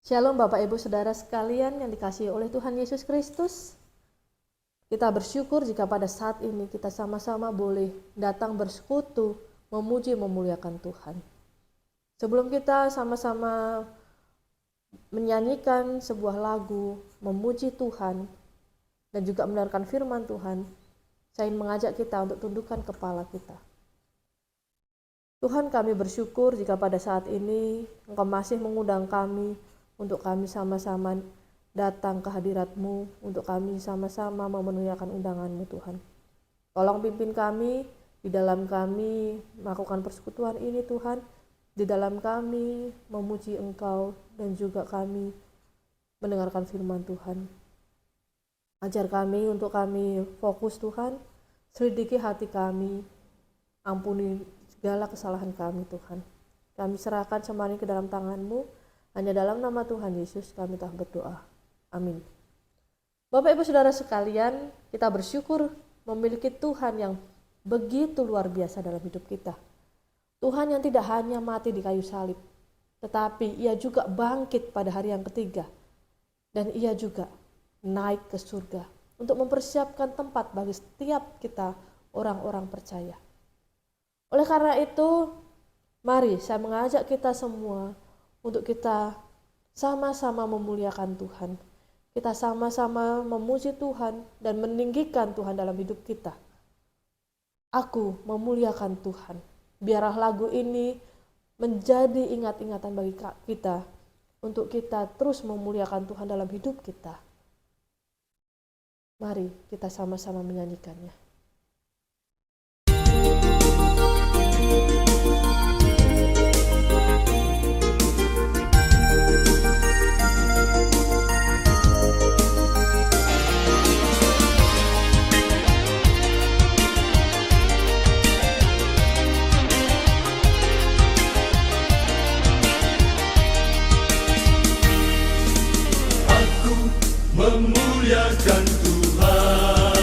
Shalom Bapak Ibu Saudara sekalian yang dikasihi oleh Tuhan Yesus Kristus. Kita bersyukur jika pada saat ini kita sama-sama boleh datang bersekutu, memuji, memuliakan Tuhan. Sebelum kita sama-sama menyanyikan sebuah lagu, memuji Tuhan, dan juga mendengarkan firman Tuhan, saya ingin mengajak kita untuk tundukkan kepala kita. Tuhan, kami bersyukur jika pada saat ini Engkau masih mengundang kami untuk kami sama-sama datang ke hadirat-Mu, untuk kami sama-sama memenuhikan undangan-Mu Tuhan. Tolong pimpin kami, di dalam kami melakukan persekutuan ini Tuhan, di dalam kami memuji Engkau dan juga kami mendengarkan firman Tuhan. Ajar kami untuk kami fokus Tuhan, selidiki hati kami, ampuni segala kesalahan kami Tuhan. Kami serahkan semua ini ke dalam tangan-Mu. Hanya dalam nama Tuhan Yesus kami telah berdoa. Amin. Bapak Ibu Saudara sekalian, kita bersyukur memiliki Tuhan yang begitu luar biasa dalam hidup kita. Tuhan yang tidak hanya mati di kayu salib, tetapi Ia juga bangkit pada hari yang ketiga. Dan Ia juga naik ke surga untuk mempersiapkan tempat bagi setiap kita orang-orang percaya. Oleh karena itu, mari saya mengajak kita semua untuk kita sama-sama memuliakan Tuhan. Kita sama-sama memuji Tuhan dan meninggikan Tuhan dalam hidup kita. Aku memuliakan Tuhan. Biarlah lagu ini menjadi ingat-ingatan bagi kita untuk kita terus memuliakan Tuhan dalam hidup kita. Mari kita sama-sama menyanyikannya. Memuliakan Tuhan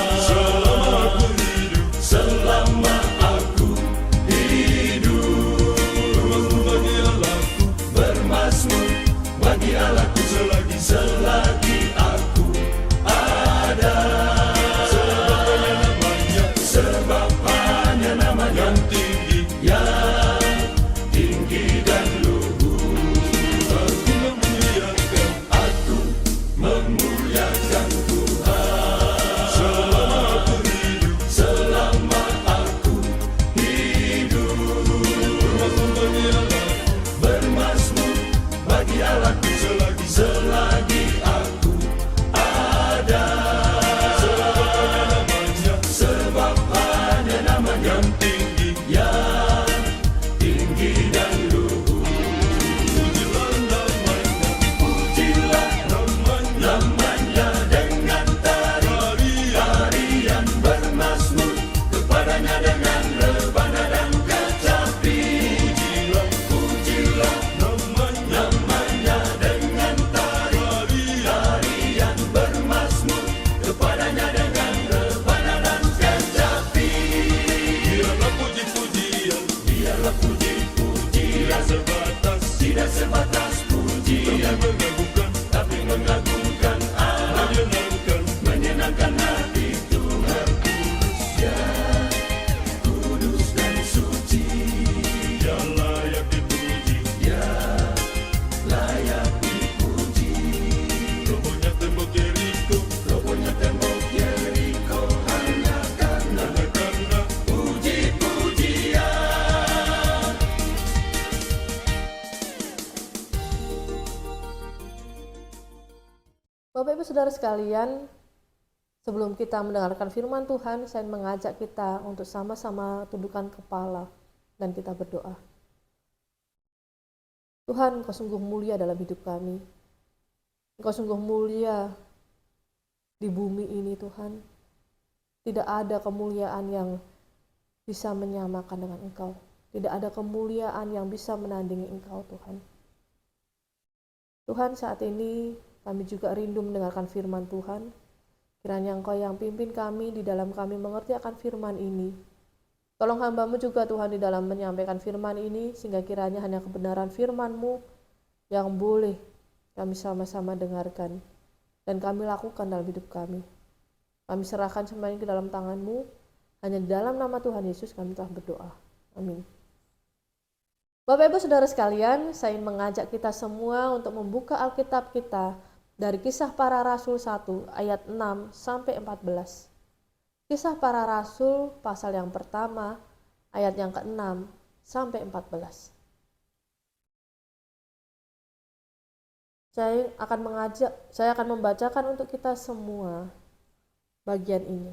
selama aku hidup. Bermasmur bagi Allahku selagi aku ada. Sebab hanya namanya yang tinggi dan luhur. Aku memuliakan selama aku hidup. Bermasmur bagi Allahku selagi aku ada. Sebab hanya namanya yang tinggi dan luhur. Pujilah namanya dengan tarian bermasmur kepadanya dengan rebana dan kecapi. Pujilah namanya dengan tarian bermasmur kepadanya dengan rebana dan kecapi. Biarlah puji-pujian tidak sebatas pujian, tapi mengagumkan Allah, menyenangkan hati Tuhan. Ya, kudus dan suci, ya layak dipuji, ya layak dipuji. Robohnya tembok Yeriko hanya karena puji-pujian. Bapak Ibu Saudara sekalian, sebelum kita mendengarkan firman Tuhan, saya mengajak kita untuk sama-sama tundukkan kepala dan kita berdoa. Tuhan, Engkau sungguh mulia dalam hidup kami. Engkau sungguh mulia di bumi ini Tuhan. Tidak ada kemuliaan yang bisa menyamakan dengan Engkau. Tidak ada kemuliaan yang bisa menandingi Engkau Tuhan. Tuhan, saat ini kami juga rindu mendengarkan firman Tuhan. Kiranya Engkau yang pimpin kami di dalam kami mengerti akan firman ini. Tolong hamba-Mu juga Tuhan di dalam menyampaikan firman ini, sehingga kiranya hanya kebenaran firman-Mu yang boleh kami sama-sama dengarkan dan kami lakukan dalam hidup kami. Kami serahkan semuanya ke dalam tangan-Mu. Hanya di dalam nama Tuhan Yesus kami telah berdoa. Amin. Bapak Ibu Saudara sekalian, saya ingin mengajak kita semua untuk membuka Alkitab kita dari Kisah Para Rasul 1 ayat 6 sampai 14. Kisah Para Rasul pasal yang pertama ayat yang ke-6 sampai 14. Saya akan membacakan untuk kita semua bagian ini.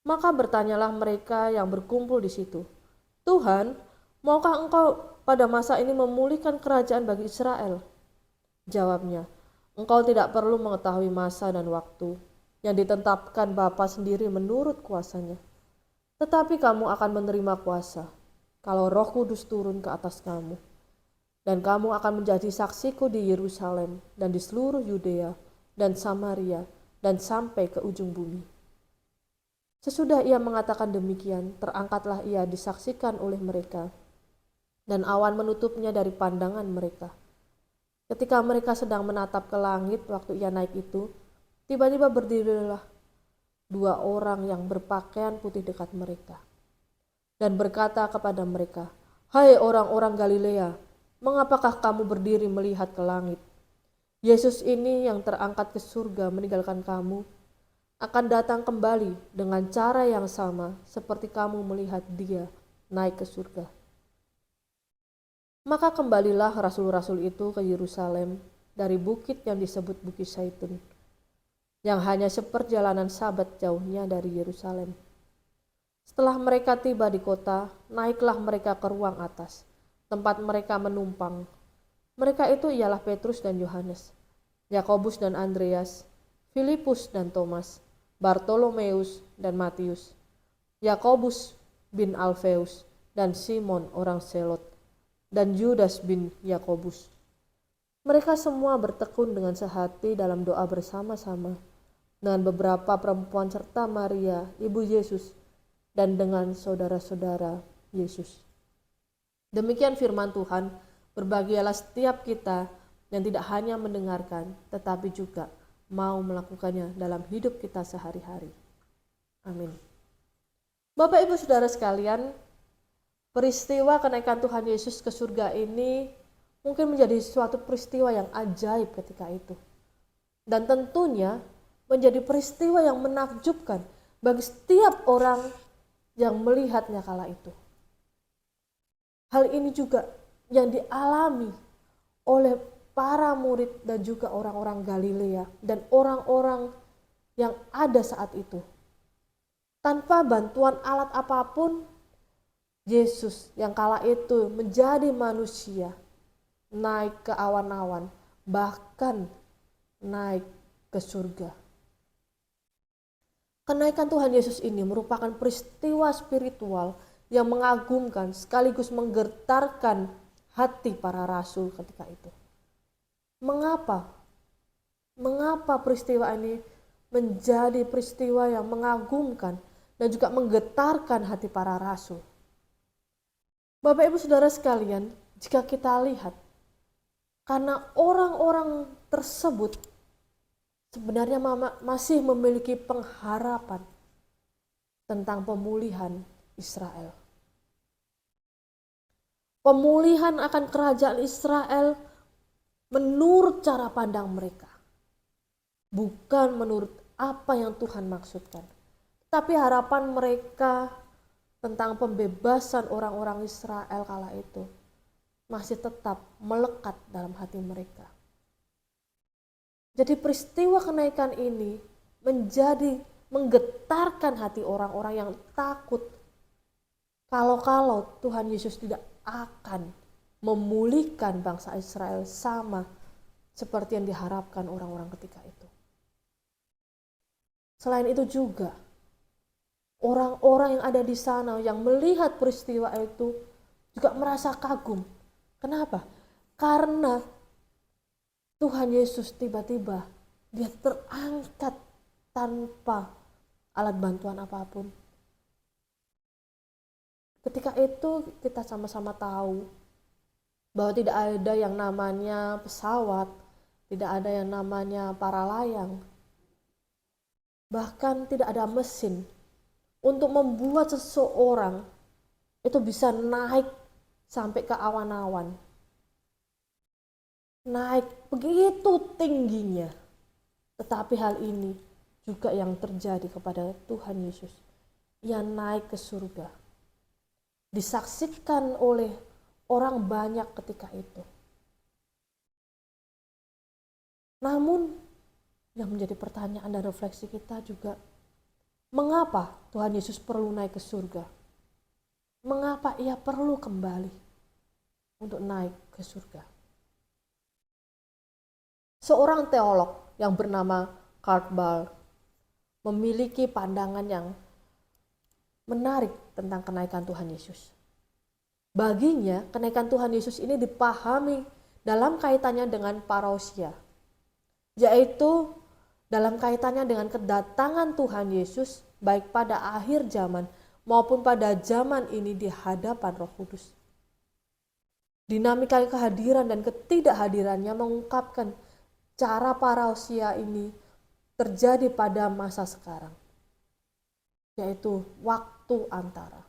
Maka bertanyalah mereka yang berkumpul di situ, "Tuhan, maukah Engkau pada masa ini memulihkan kerajaan bagi Israel?" Jawabnya, "Engkau tidak perlu mengetahui masa dan waktu yang ditetapkan Bapa sendiri menurut kuasanya. Tetapi kamu akan menerima kuasa kalau Roh Kudus turun ke atas kamu. Dan kamu akan menjadi saksiku di Yerusalem dan di seluruh Yudea dan Samaria dan sampai ke ujung bumi." Sesudah ia mengatakan demikian, terangkatlah ia disaksikan oleh mereka, dan awan menutupnya dari pandangan mereka. Ketika mereka sedang menatap ke langit waktu ia naik itu, tiba-tiba berdirilah 2 orang yang berpakaian putih dekat mereka, dan berkata kepada mereka, "Hai orang-orang Galilea, mengapakah kamu berdiri melihat ke langit? Yesus ini yang terangkat ke surga meninggalkan kamu, akan datang kembali dengan cara yang sama seperti kamu melihat dia naik ke surga." Maka kembalilah rasul-rasul itu ke Yerusalem dari bukit yang disebut Bukit Zaitun, yang hanya seperjalanan sabat jauhnya dari Yerusalem. Setelah mereka tiba di kota, naiklah mereka ke ruang atas, tempat mereka menumpang. Mereka itu ialah Petrus dan Yohanes, Yakobus dan Andreas, Filipus dan Thomas, Bartolomeus dan Matius, Yakobus bin Alfeus dan Simon orang Selot, dan Yudas bin Yakobus. Mereka semua bertekun dengan sehati dalam doa bersama-sama dengan beberapa perempuan serta Maria, ibu Yesus, dan dengan saudara-saudara Yesus. Demikian firman Tuhan. Berbahagialah setiap kita yang tidak hanya mendengarkan, tetapi juga mau melakukannya dalam hidup kita sehari-hari. Amin. Bapak Ibu Saudara sekalian, peristiwa kenaikan Tuhan Yesus ke surga ini mungkin menjadi suatu peristiwa yang ajaib ketika itu. Dan tentunya menjadi peristiwa yang menakjubkan bagi setiap orang yang melihatnya kala itu. Hal ini juga yang dialami oleh para murid dan juga orang-orang Galilea dan orang-orang yang ada saat itu. Tanpa bantuan alat apapun, Yesus yang kala itu menjadi manusia, naik ke awan-awan, bahkan naik ke surga. Kenaikan Tuhan Yesus ini merupakan peristiwa spiritual yang mengagumkan sekaligus menggetarkan hati para rasul ketika itu. Mengapa? Mengapa peristiwa ini menjadi peristiwa yang mengagumkan dan juga menggetarkan hati para rasul? Bapak Ibu Saudara sekalian, jika kita lihat, karena orang-orang tersebut sebenarnya masih memiliki pengharapan tentang pemulihan Israel. Pemulihan akan kerajaan Israel menurut cara pandang mereka, bukan menurut apa yang Tuhan maksudkan. Tapi harapan mereka tentang pembebasan orang-orang Israel kala itu masih tetap melekat dalam hati mereka. Jadi peristiwa kenaikan ini menjadi menggetarkan hati orang-orang yang takut kalau Tuhan Yesus tidak akan memulihkan bangsa Israel sama seperti yang diharapkan orang-orang ketika itu. Selain itu juga, orang-orang yang ada di sana yang melihat peristiwa itu juga merasa kagum. Kenapa? Karena Tuhan Yesus tiba-tiba dia terangkat tanpa alat bantuan apapun. Ketika itu kita sama-sama tahu bahwa tidak ada yang namanya pesawat tidak ada yang namanya para layang, bahkan tidak ada mesin untuk membuat seseorang itu bisa naik sampai ke awan-awan. Naik begitu tingginya. Tetapi hal ini juga yang terjadi kepada Tuhan Yesus. Ia naik ke surga. Disaksikan oleh orang banyak ketika itu. Namun yang menjadi pertanyaan dan refleksi kita juga, mengapa Tuhan Yesus perlu naik ke surga? Mengapa ia perlu kembali untuk naik ke surga? Seorang teolog yang bernama Karl Barth memiliki pandangan yang menarik tentang kenaikan Tuhan Yesus. Baginya, kenaikan Tuhan Yesus ini dipahami dalam kaitannya dengan parousia, yaitu dalam kaitannya dengan kedatangan Tuhan Yesus baik pada akhir zaman maupun pada zaman ini di hadapan Roh Kudus. Dinamika kehadiran dan ketidakhadirannya mengungkapkan cara parousia ini terjadi pada masa sekarang, yaitu waktu antara.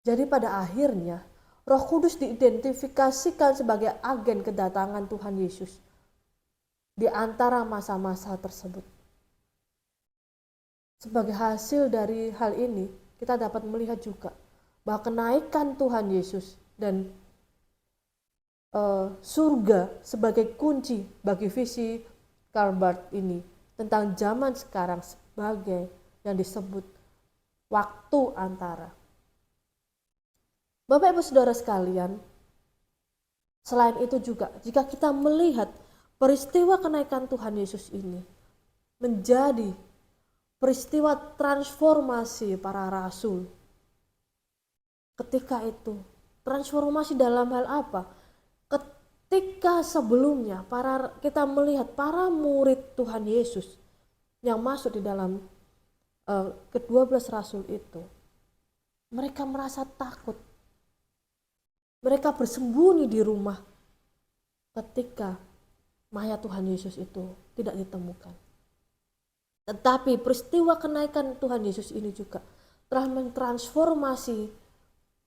Jadi pada akhirnya Roh Kudus diidentifikasikan sebagai agen kedatangan Tuhan Yesus di antara masa-masa tersebut. Sebagai hasil dari hal ini, kita dapat melihat juga bahwa kenaikan Tuhan Yesus dan surga sebagai kunci bagi visi Karl Barth ini tentang zaman sekarang sebagai yang disebut waktu antara. Bapak Ibu Saudara sekalian, selain itu juga jika kita melihat peristiwa kenaikan Tuhan Yesus ini menjadi peristiwa transformasi para rasul. Ketika itu, transformasi dalam hal apa? Ketika sebelumnya kita melihat para murid Tuhan Yesus yang masuk di dalam ke-12 rasul itu, mereka merasa takut. Mereka bersembunyi di rumah ketika mayat Tuhan Yesus itu tidak ditemukan. Tetapi peristiwa kenaikan Tuhan Yesus ini juga telah mentransformasi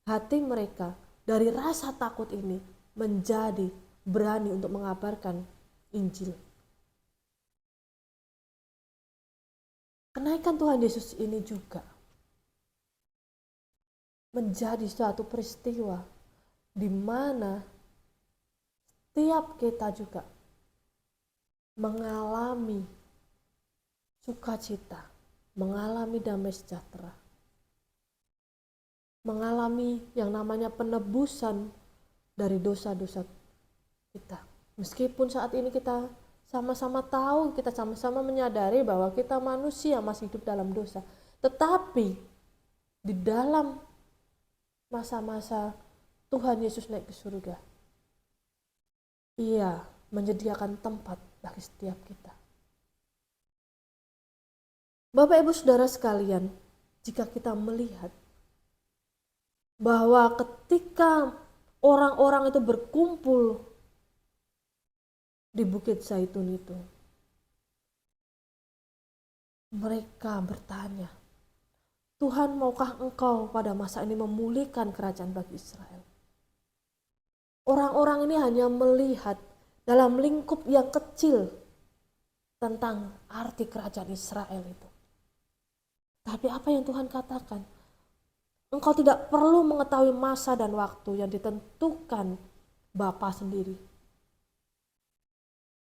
hati mereka dari rasa takut ini menjadi berani untuk mengabarkan Injil. Kenaikan Tuhan Yesus ini juga menjadi suatu peristiwa di mana setiap kita juga mengalami sukacita, mengalami damai sejahtera, mengalami yang namanya penebusan dari dosa-dosa kita. Meskipun saat ini kita sama-sama tahu, kita sama-sama menyadari bahwa kita manusia masih hidup dalam dosa. Tetapi di dalam masa-masa Tuhan Yesus naik ke surga, Ia menyediakan tempat bagi setiap kita. Bapak Ibu Saudara sekalian, jika kita melihat bahwa ketika orang-orang itu berkumpul di Bukit Zaitun itu, mereka bertanya, Tuhan, maukah Engkau pada masa ini memulihkan kerajaan bagi Israel? Orang-orang ini hanya melihat dalam lingkup yang kecil tentang arti kerajaan Israel itu. Tapi apa yang Tuhan katakan? Engkau tidak perlu mengetahui masa dan waktu yang ditentukan Bapa sendiri.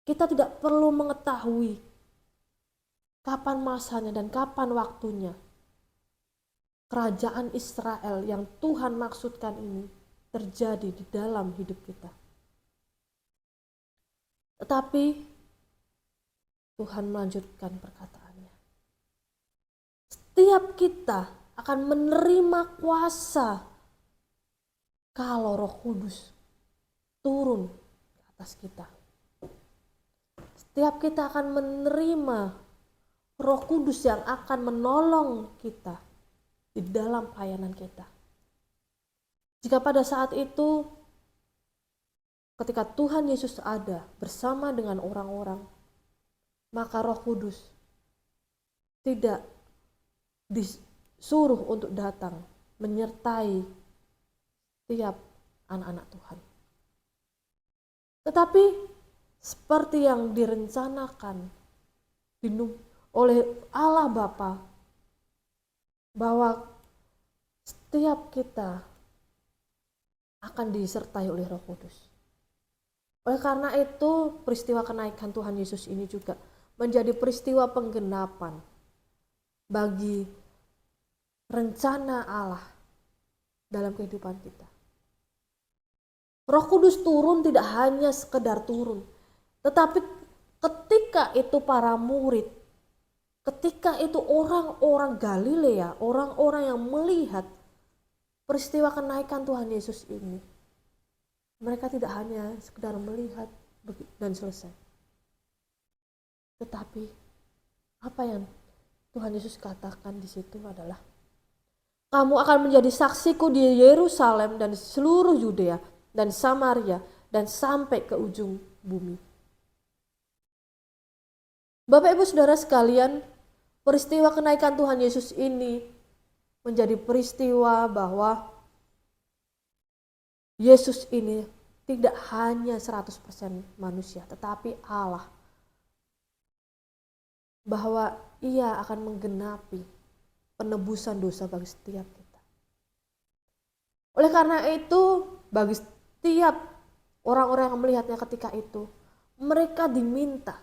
Kita tidak perlu mengetahui kapan masanya dan kapan waktunya. Kerajaan Israel yang Tuhan maksudkan ini terjadi di dalam hidup kita. Tetapi Tuhan melanjutkan perkataannya. Setiap kita akan menerima kuasa kalau Roh Kudus turun ke atas kita. Setiap kita akan menerima Roh Kudus yang akan menolong kita di dalam pelayanan kita. Jika pada saat itu ketika Tuhan Yesus ada bersama dengan orang-orang, maka Roh Kudus tidak disuruh untuk datang menyertai setiap anak-anak Tuhan. Tetapi seperti yang direncanakan oleh Allah Bapa, bahwa setiap kita akan disertai oleh Roh Kudus. Oleh karena itu, peristiwa kenaikan Tuhan Yesus ini juga menjadi peristiwa penggenapan bagi rencana Allah dalam kehidupan kita. Roh Kudus turun tidak hanya sekedar turun, tetapi ketika itu para murid, ketika itu orang-orang Galilea, orang-orang yang melihat peristiwa kenaikan Tuhan Yesus ini, mereka tidak hanya sekedar melihat dan selesai. Tetapi apa yang Tuhan Yesus katakan di situ adalah, kamu akan menjadi saksiku di Yerusalem dan seluruh Yudea dan Samaria dan sampai ke ujung bumi. Bapak Ibu Saudara sekalian, peristiwa kenaikan Tuhan Yesus ini menjadi peristiwa bahwa Yesus ini tidak hanya 100% manusia, tetapi Allah. Bahwa Ia akan menggenapi penebusan dosa bagi setiap kita. Oleh karena itu, bagi setiap orang-orang yang melihatnya ketika itu, mereka diminta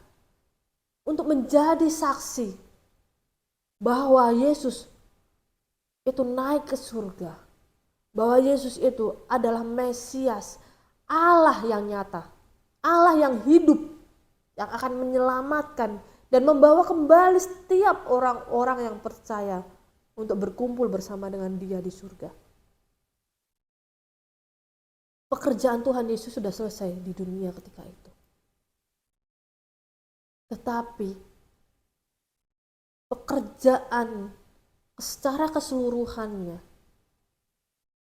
untuk menjadi saksi bahwa Yesus itu naik ke surga, bahwa Yesus itu adalah Mesias, Allah yang nyata, Allah yang hidup, yang akan menyelamatkan dan membawa kembali setiap orang-orang yang percaya untuk berkumpul bersama dengan Dia di surga. Pekerjaan Tuhan Yesus sudah selesai di dunia ketika itu. Tetapi pekerjaan secara keseluruhannya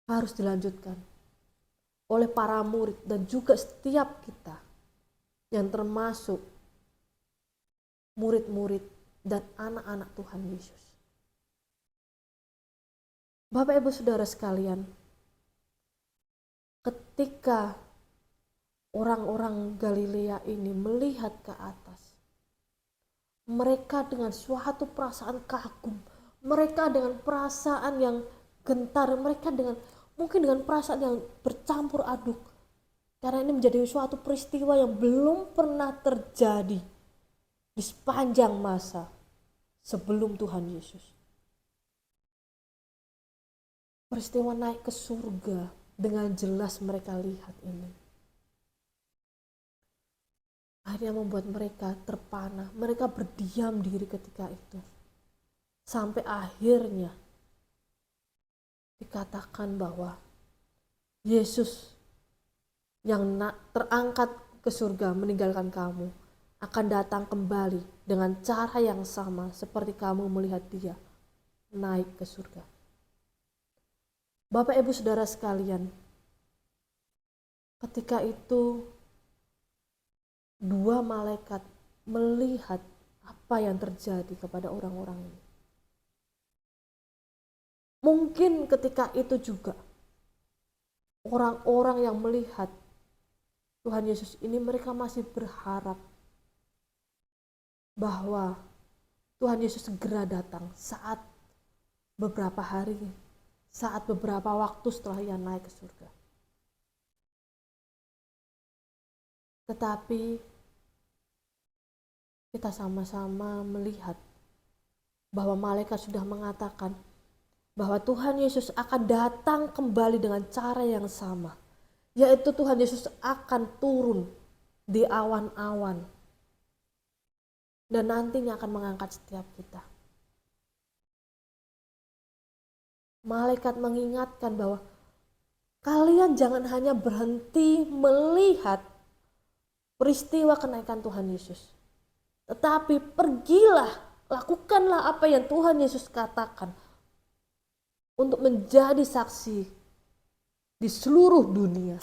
harus dilanjutkan oleh para murid dan juga setiap kita yang termasuk murid-murid dan anak-anak Tuhan Yesus. Bapak Ibu Saudara sekalian, ketika orang-orang Galilea ini melihat ke atas, mereka dengan suatu perasaan kagum, mereka dengan perasaan yang gentar, mereka mungkin dengan perasaan yang bercampur aduk. Karena ini menjadi suatu peristiwa yang belum pernah terjadi di sepanjang masa sebelum Tuhan Yesus. Peristiwa naik ke surga dengan jelas mereka lihat ini. Akhirnya membuat mereka terpana, mereka berdiam diri ketika itu. Sampai akhirnya dikatakan bahwa Yesus yang terangkat ke surga meninggalkan kamu akan datang kembali dengan cara yang sama seperti kamu melihat Dia naik ke surga. Bapak Ibu Saudara sekalian, ketika itu dua malaikat melihat apa yang terjadi kepada orang-orang ini. Mungkin ketika itu juga orang-orang yang melihat Tuhan Yesus ini, mereka masih berharap bahwa Tuhan Yesus segera datang saat beberapa hari, saat beberapa waktu setelah Ia naik ke surga. Tetapi kita sama-sama melihat bahwa malaikat sudah mengatakan bahwa Tuhan Yesus akan datang kembali dengan cara yang sama, yaitu Tuhan Yesus akan turun di awan-awan dan nantinya akan mengangkat setiap kita. Malaikat mengingatkan bahwa kalian jangan hanya berhenti melihat peristiwa kenaikan Tuhan Yesus, tetapi pergilah, lakukanlah apa yang Tuhan Yesus katakan untuk menjadi saksi di seluruh dunia.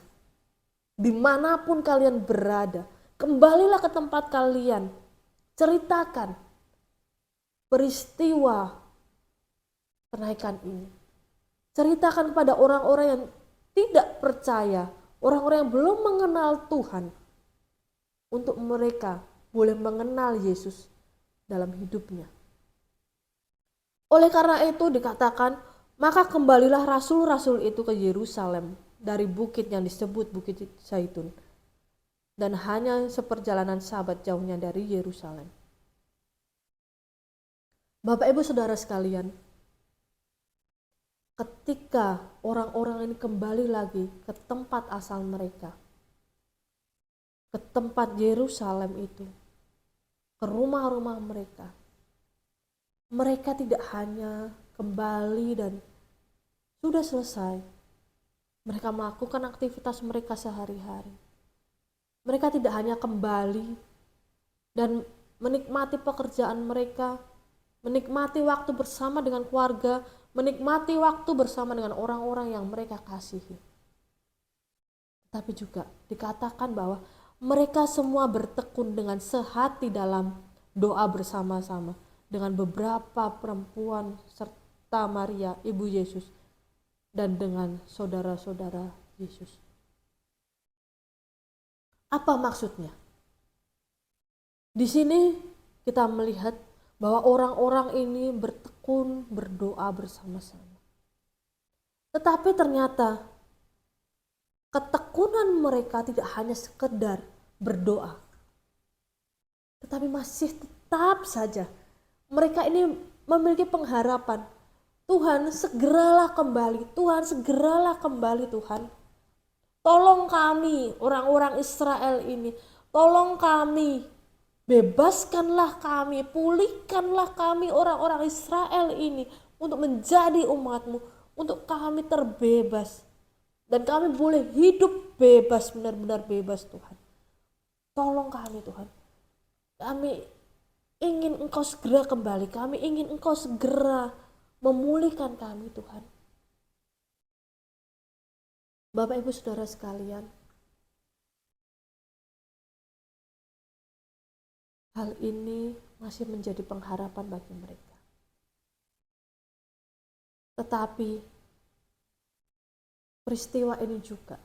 Dimanapun kalian berada, kembalilah ke tempat kalian. Ceritakan peristiwa kenaikan ini. Ceritakan kepada orang-orang yang tidak percaya, orang-orang yang belum mengenal Tuhan, untuk mereka boleh mengenal Yesus dalam hidupnya. Oleh karena itu dikatakan, maka kembalilah rasul-rasul itu ke Yerusalem dari bukit yang disebut Bukit Zaitun, dan hanya seperjalanan sabat jauhnya dari Yerusalem. Bapak Ibu Saudara sekalian, ketika orang-orang ini kembali lagi ke tempat asal mereka, ke tempat Yerusalem itu, ke rumah-rumah mereka, mereka tidak hanya kembali dan sudah selesai. Mereka melakukan aktivitas mereka sehari-hari. Mereka tidak hanya kembali dan menikmati pekerjaan mereka, menikmati waktu bersama dengan keluarga, menikmati waktu bersama dengan orang-orang yang mereka kasihi. Tapi juga dikatakan bahwa mereka semua bertekun dengan sehati dalam doa bersama-sama dengan beberapa perempuan serta Maria, ibu Yesus, dan dengan saudara-saudara Yesus. Apa maksudnya? Di sini kita melihat bahwa orang-orang ini bertekun berdoa bersama-sama. Tetapi ternyata ketekunan mereka tidak hanya sekedar berdoa, tetapi masih tetap saja mereka ini memiliki pengharapan. Tuhan segeralah kembali, Tuhan segeralah kembali Tuhan. Tolong kami orang-orang Israel ini, tolong kami, bebaskanlah kami, pulihkanlah kami orang-orang Israel ini untuk menjadi umat-Mu, untuk kami terbebas. Dan kami boleh hidup bebas, benar-benar bebas Tuhan. Tolong kami Tuhan. Kami ingin Engkau segera kembali, kami ingin Engkau segera memulihkan kami Tuhan. Bapak Ibu Saudara sekalian, hal ini masih menjadi pengharapan bagi mereka. Tetapi peristiwa ini juga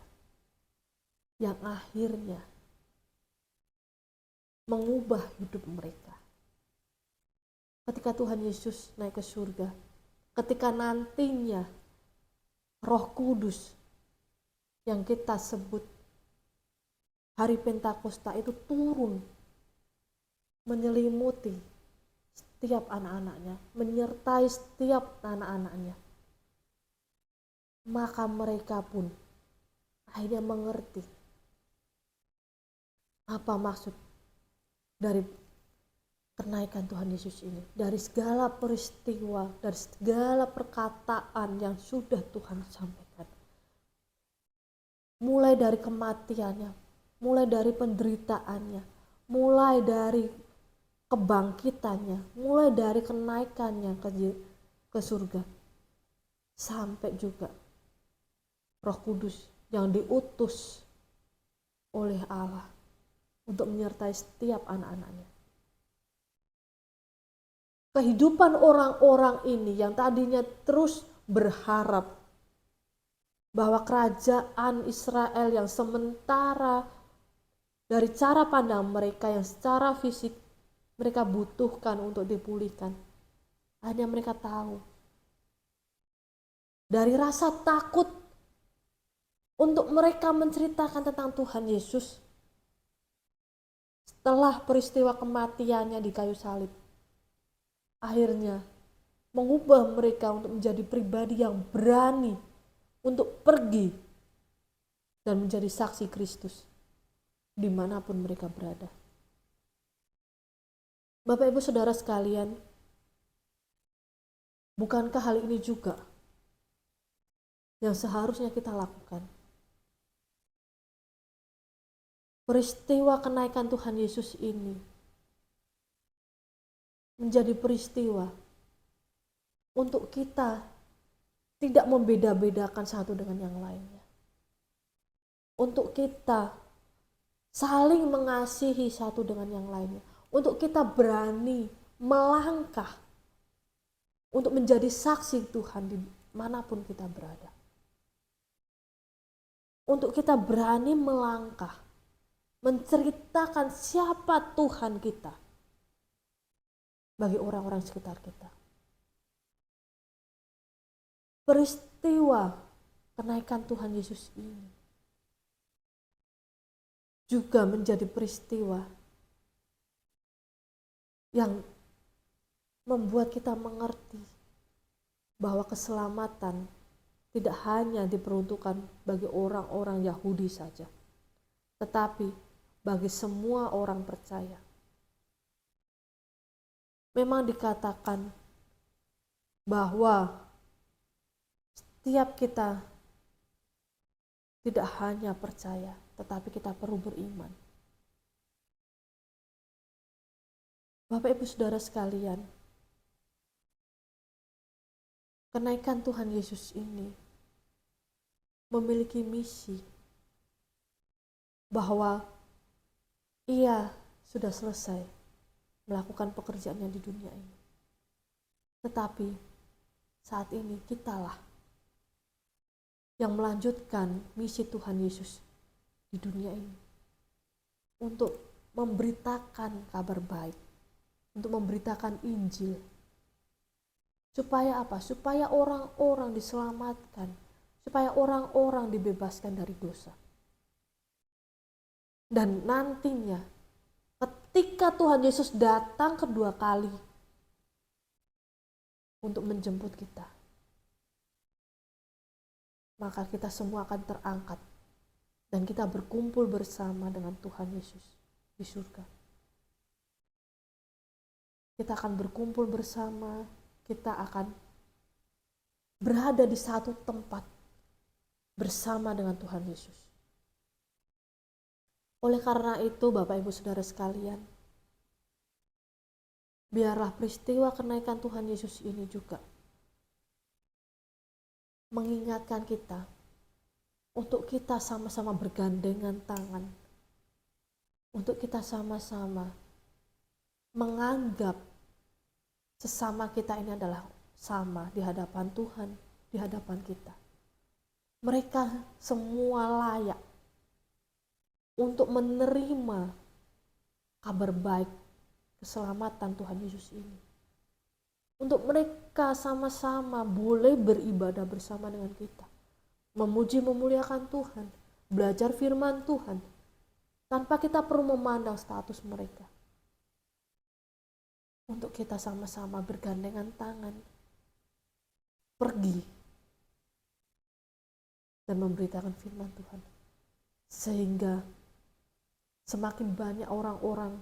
yang akhirnya mengubah hidup mereka. Ketika Tuhan Yesus naik ke surga, ketika nantinya Roh Kudus yang kita sebut hari Pentakosta itu turun menyelimuti setiap anak-anaknya, menyertai setiap anak-anaknya, maka mereka pun akhirnya mengerti apa maksud dari kenaikan Tuhan Yesus ini, dari segala peristiwa, dari segala perkataan yang sudah Tuhan sampaikan. Mulai dari kematiannya, mulai dari penderitaannya, mulai dari kebangkitannya, mulai dari kenaikannya ke surga, sampai juga Roh Kudus yang diutus oleh Allah untuk menyertai setiap anak-anaknya. Kehidupan orang-orang ini yang tadinya terus berharap bahwa kerajaan Israel yang sementara dari cara pandang mereka yang secara fisik mereka butuhkan untuk dipulihkan, akhirnya mereka tahu dari rasa takut untuk mereka menceritakan tentang Tuhan Yesus setelah peristiwa kematiannya di kayu salib, akhirnya mengubah mereka untuk menjadi pribadi yang berani untuk pergi dan menjadi saksi Kristus dimanapun mereka berada. Bapak Ibu Saudara sekalian, bukankah hal ini juga yang seharusnya kita lakukan? Peristiwa kenaikan Tuhan Yesus ini menjadi peristiwa untuk kita tidak membeda-bedakan satu dengan yang lainnya. untuk kita saling mengasihi satu dengan yang lainnya, untuk kita berani melangkah untuk menjadi saksi Tuhan di manapun kita berada. Untuk kita berani melangkah, menceritakan siapa Tuhan kita bagi orang-orang sekitar kita. Peristiwa kenaikan Tuhan Yesus ini juga menjadi peristiwa yang membuat kita mengerti bahwa keselamatan tidak hanya diperuntukkan bagi orang-orang Yahudi saja, tetapi bagi semua orang percaya. Memang dikatakan bahwa setiap kita tidak hanya percaya, tetapi kita perlu beriman. Bapak Ibu Saudara sekalian, kenaikan Tuhan Yesus ini memiliki misi bahwa Ia sudah selesai melakukan pekerjaannya di dunia ini. Tetapi saat ini kitalah yang melanjutkan misi Tuhan Yesus di dunia ini untuk memberitakan kabar baik, untuk memberitakan Injil. Supaya apa? Supaya orang-orang diselamatkan, supaya orang-orang dibebaskan dari dosa. Dan nantinya ketika Tuhan Yesus datang kedua kali untuk menjemput kita, maka kita semua akan terangkat dan kita berkumpul bersama dengan Tuhan Yesus di surga. Kita akan berkumpul bersama, kita akan berada di satu tempat bersama dengan Tuhan Yesus. Oleh karena itu, Bapak Ibu Saudara sekalian, biarlah peristiwa kenaikan Tuhan Yesus ini juga mengingatkan kita untuk kita sama-sama bergandengan tangan, untuk kita sama-sama menganggap sesama kita ini adalah sama di hadapan Tuhan, di hadapan kita. Mereka semua layak untuk menerima kabar baik keselamatan Tuhan Yesus ini. Untuk mereka sama-sama boleh beribadah bersama dengan kita, memuji memuliakan Tuhan, belajar firman Tuhan, tanpa kita perlu memandang status mereka. Untuk kita sama-sama bergandengan tangan, pergi dan memberitakan firman Tuhan. Sehingga semakin banyak orang-orang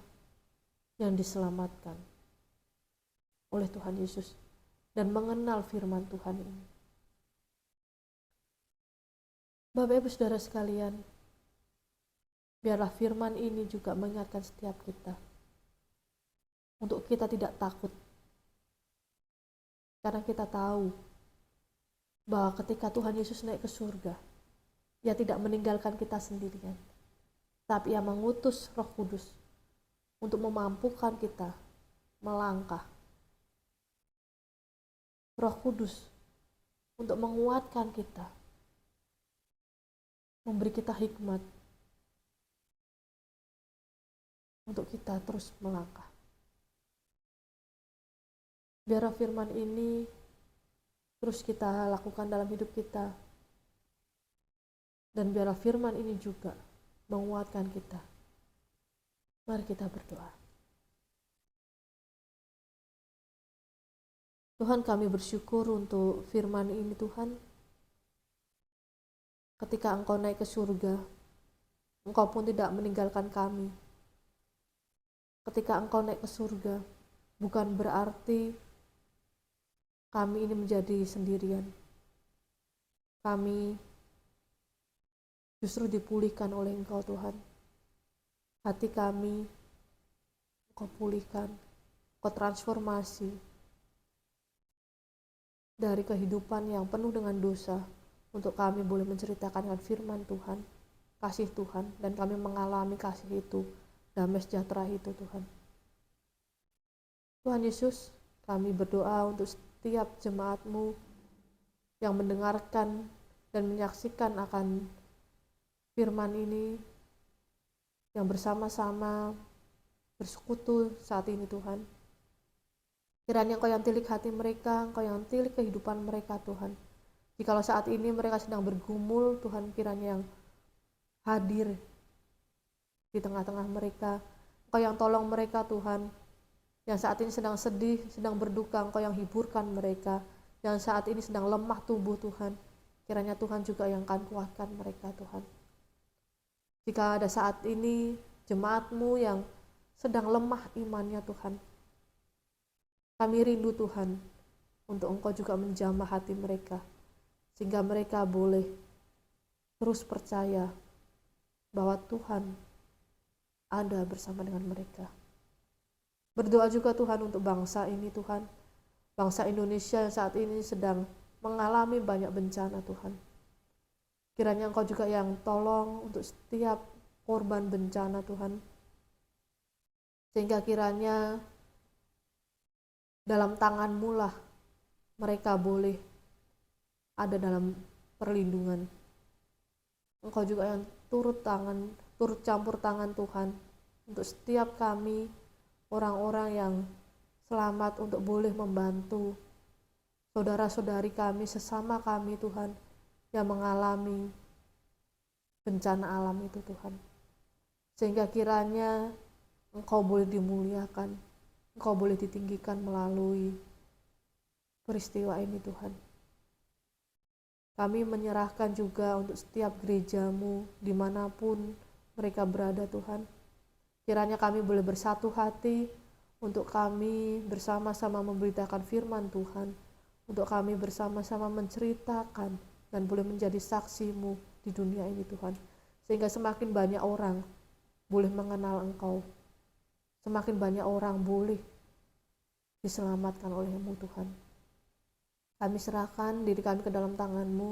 yang diselamatkan oleh Tuhan Yesus dan mengenal firman Tuhan ini. Bapak Ibu Saudara sekalian, biarlah firman ini juga mengingatkan setiap kita untuk kita tidak takut. Karena kita tahu bahwa ketika Tuhan Yesus naik ke surga, Ia tidak meninggalkan kita sendirian, tapi Ia mengutus Roh Kudus untuk memampukan kita melangkah. Roh Kudus untuk menguatkan kita, memberi kita hikmat untuk kita terus melangkah. Biar firman ini terus kita lakukan dalam hidup kita, dan biar firman ini juga menguatkan kita. Mari kita berdoa. Tuhan, kami bersyukur untuk firman ini Tuhan. Ketika Engkau naik ke surga, Engkau pun tidak meninggalkan kami. Ketika Engkau naik ke surga, bukan berarti kami ini menjadi sendirian. Kami justru dipulihkan oleh Engkau Tuhan. Hati kami Engkau pulihkan, Engkau transformasi dari kehidupan yang penuh dengan dosa, untuk kami boleh menceritakan dengan firman Tuhan, kasih Tuhan, dan kami mengalami kasih itu, damai sejahtera itu Tuhan. Tuhan Yesus, kami berdoa untuk setiap jemaat-Mu yang mendengarkan dan menyaksikan akan firman ini, yang bersama-sama bersekutu saat ini Tuhan. Kiranya Engkau yang tilik hati mereka, Engkau yang tilik kehidupan mereka Tuhan. Jikalau saat ini mereka sedang bergumul, Tuhan kiranya yang hadir di tengah-tengah mereka. Engkau yang tolong mereka Tuhan. Yang saat ini sedang sedih, sedang berduka, Engkau yang hiburkan mereka. Yang saat ini sedang lemah tubuh Tuhan, kiranya Tuhan juga yang akan kuatkan mereka Tuhan. Jika ada saat ini jemaat-Mu yang sedang lemah imannya Tuhan, kami rindu Tuhan untuk Engkau juga menjamah hati mereka, sehingga mereka boleh terus percaya bahwa Tuhan ada bersama dengan mereka. Berdoa juga Tuhan untuk bangsa ini Tuhan, bangsa Indonesia yang saat ini sedang mengalami banyak bencana Tuhan. Kiranya Engkau juga yang tolong untuk setiap korban bencana Tuhan, sehingga kiranya dalam tangan-Mu lah mereka boleh ada dalam perlindungan. Engkau juga yang turut campur tangan Tuhan untuk setiap kami, orang-orang yang selamat, untuk boleh membantu saudara-saudari kami, sesama kami Tuhan, yang mengalami bencana alam itu Tuhan. Sehingga kiranya Engkau boleh dimuliakan, Engkau boleh ditinggikan melalui peristiwa ini Tuhan. Kami menyerahkan juga untuk setiap gereja-Mu dimanapun mereka berada Tuhan. Kiranya kami boleh bersatu hati untuk kami bersama-sama memberitakan firman Tuhan, untuk kami bersama-sama menceritakan dan boleh menjadi saksi-Mu di dunia ini Tuhan. Sehingga semakin banyak orang boleh mengenal Engkau, semakin banyak orang boleh diselamatkan oleh-Mu Tuhan. Kami serahkan diri kami ke dalam tangan-Mu,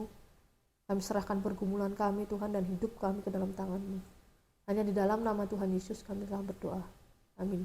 kami serahkan pergumulan kami Tuhan dan hidup kami ke dalam tangan-Mu. Hanya di dalam nama Tuhan Yesus kami telah berdoa. Amin.